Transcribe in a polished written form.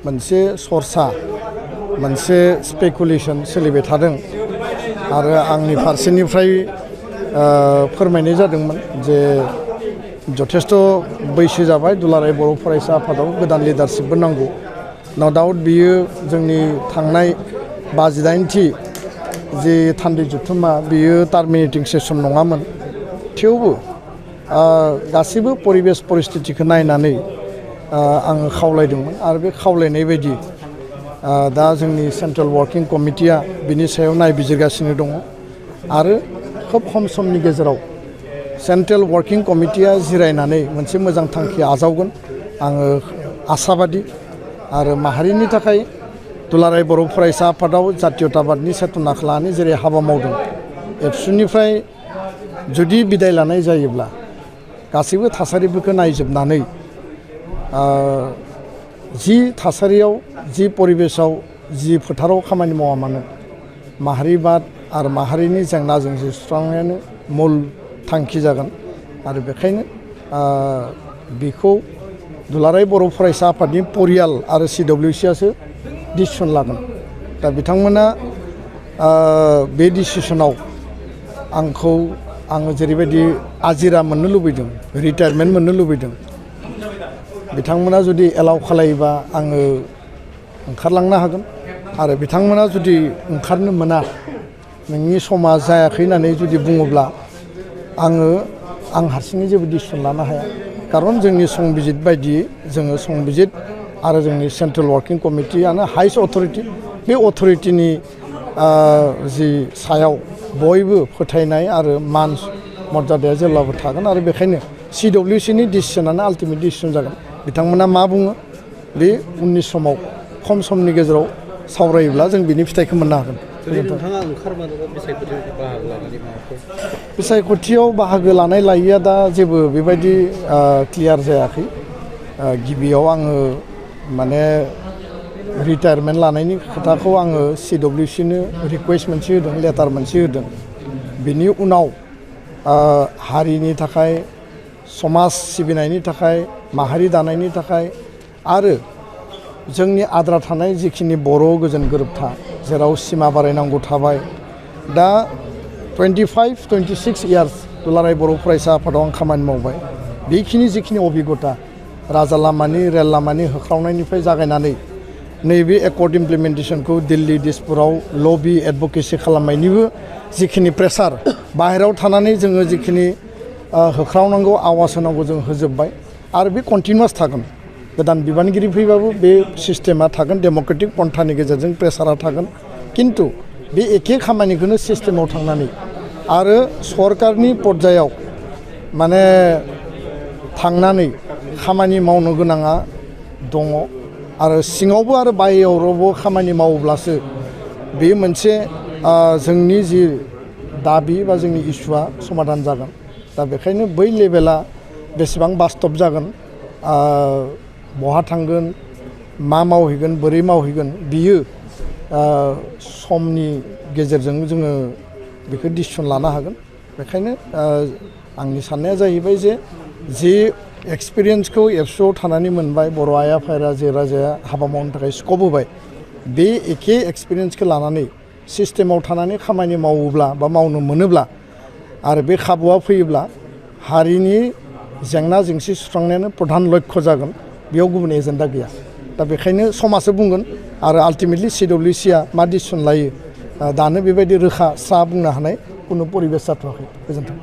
मोनसे सरसा मोनसे स्पेकुलेशन सोलिबाय थादों आरो आंनि फारसेनिफ्राय फोरमायनाय जादोंमोन जे जथेस्थ बैसो जाबाय दुलाराय बर' फरायसा आफादाव गोदान लिडारशिपबो नांगौ। नो डाउट बियो जोंनि थांनाय 58थि जे थान्दै जुथुमा बियो टार्मिनेटिं सेसन नङामोन। थेवबो गासिबो परिबेस परिस्थितिखौ नायनानै आङो खावलायदोंमोन आरो बे खावलायनाय बायदि दा जोंनि सेन्ट्रेल वार्किं कमिटिया बिनि सायाव नायबिजिरगासिनो दङ आरो खोब खम समनि गेजेराव सेन्ट्रेल वार्किं कमिटिया जिरायनानै मोनसे मोजां थांखि आजावगोन आङो आसाबादि। आरो माहारिनि थाखाय दुलाराय बर' फरायसा आफादाव जातीयताबादनि सेतनाखौ लानानै जेरै हाबा मावदों एबसुनिफ्राय जुदि बिदाय लानाय जायोब्ला गासैबो थासारिफोरखौ नायजोबनानै जि थासारियाव जि परिबेसाव जि फोथाराव खामानि मावा मानो माहारिबाद आरो माहारिनि जेंना जेंसि सुस्रांनायानो मुल थांखि जागोन आरो बेखायनो बेखौ दुलाराय बर' फरायसा आफादनि परियाल आरो CWCआसो डिसिसन लागोन। दा बिथांमोना बे डिसिसनाव आङो जेरैबायदि आजिरा मोननो लुबैदों रिटायारमेन्ट मोननो लुबैदों बिथांमोना जुदि एलाउ खालायोबा आङो ओंखारलांनो हागोन आरो बिथांमोना जुदि ओंखारनो मोना नोंनि समा जायाखै होननानै जुदि बुङोब्ला आं हारसिङै जेबो डिसिसन लानो हाया। खारन जोंनि संबिजित बायदियै जोङो संबिजित आरो जोंनि सेन्ट्रेल वार्किं कमिटियानो हाइस्ट अथरिटि बे अथरिटिनि जि सायाव बयबो फोथायनाय आरो मान मर्यादाया जेब्लाबो थागोन आरो बेखायनो CWCनि डिसिसनानो आल्टिमेट डिसिसन जागोन। बिथांमोना मा बुङो बे उननि समाव खम समनि गेजेराव सावरायोब्ला जों बिनि फिथाइखौ मोननो हागोन। बिसायख'थियाव बाहागो लानाय लायैया दा जेबो बेबायदि क्लियार जायाखै। गिबियाव आङो माने रिटायारमेन्ट लानायनि खोथाखौ आङो CWCनो रिकुवेस्ट मोनसे होदों लेटार मोनसे होदों। बिनि उनाव हारिनि थाखाय समाज सिबिनायनि थाखाय माहारि दानायनि थाखाय आरो जोंनि आद्रा थानाय जिखिनि बर' गोजोन गोरोबथा जेराव सिमा बारायनांगौ थाबाय दा 25-26 इयार्स दुलाराय बर' फरायसा आफादाव आं खामानि मावबाय। बेखिनि जिखिनि अभिगथा राजा लामानि रेल लामानि होख्रावनायनिफ्राय जागायनानै नैबे एकर्ड इमप्लिमेन्टेसनखौ दिल्ली दिसपुराव लबि एडभकेसि खालामनायनिबो जिखिनि प्रेसार बाहेरायाव थानानै जोङो जिखिनि होख्रावनांगौ आवाज होनांगौ जों होजोब्बाय आरो बे कन्टिनिउआस थागोन। गोदान बिबानगिरि फैबाबो बे सिस्टेमा थागोन डेम'क्रेटिक पन्थानि गेजेरजों प्रेसारा थागोन। किन्तु बे एखे खामानिखौनो सिस्टेमाव थांनानै आरो सरकारनि पर्यायाव माने थांनानै खामानि मावनो गोनाङा दङ आरो सिङावबो आरो बायहेरायावबो खामानि मावोब्लासो बे मोनसे जोंनि जि दाबि बा जोंनि इस्युआ समाधान जागोन। दा बेखायनो बै लेभेला बेसेबां बास्तब जागोन बहा थांगोन मा मावहैगोन बोरै मावहैगोन बियो समनि गेजेरजों जोङो बेखौ डिसिसन लानो हागोन। बेखायनो आंनि साननाया जाहैबाय जे एक्सपिरियेन्सखौ एबसुआव थानानै मोनबाय बर' आइ आफा राजाया हाबा मावनो थाखाय स्कप होबाय बे एखे एक्सपिरियेन्सखौ लानानै सिस्टेमाव थानानै खामानि मावोब्ला बा मावनो मोनोब्ला आरो बे खाबुआ फैयोब्ला हारिनि जेंना जेंसि सुस्रांनायानो प्रधान लक्ष्य जागोन। बेयाव गुबुन एजेन्डा गैया। दा बेखायनो समासो बुंगोन आरो आल्टिमेटलि CWCआ मा डिसिसन लायो दानो बेबायदि रोखा स्रा बुंनो हानाय कुनु परिबेस जाथ'वाखै। गोजोन्थों।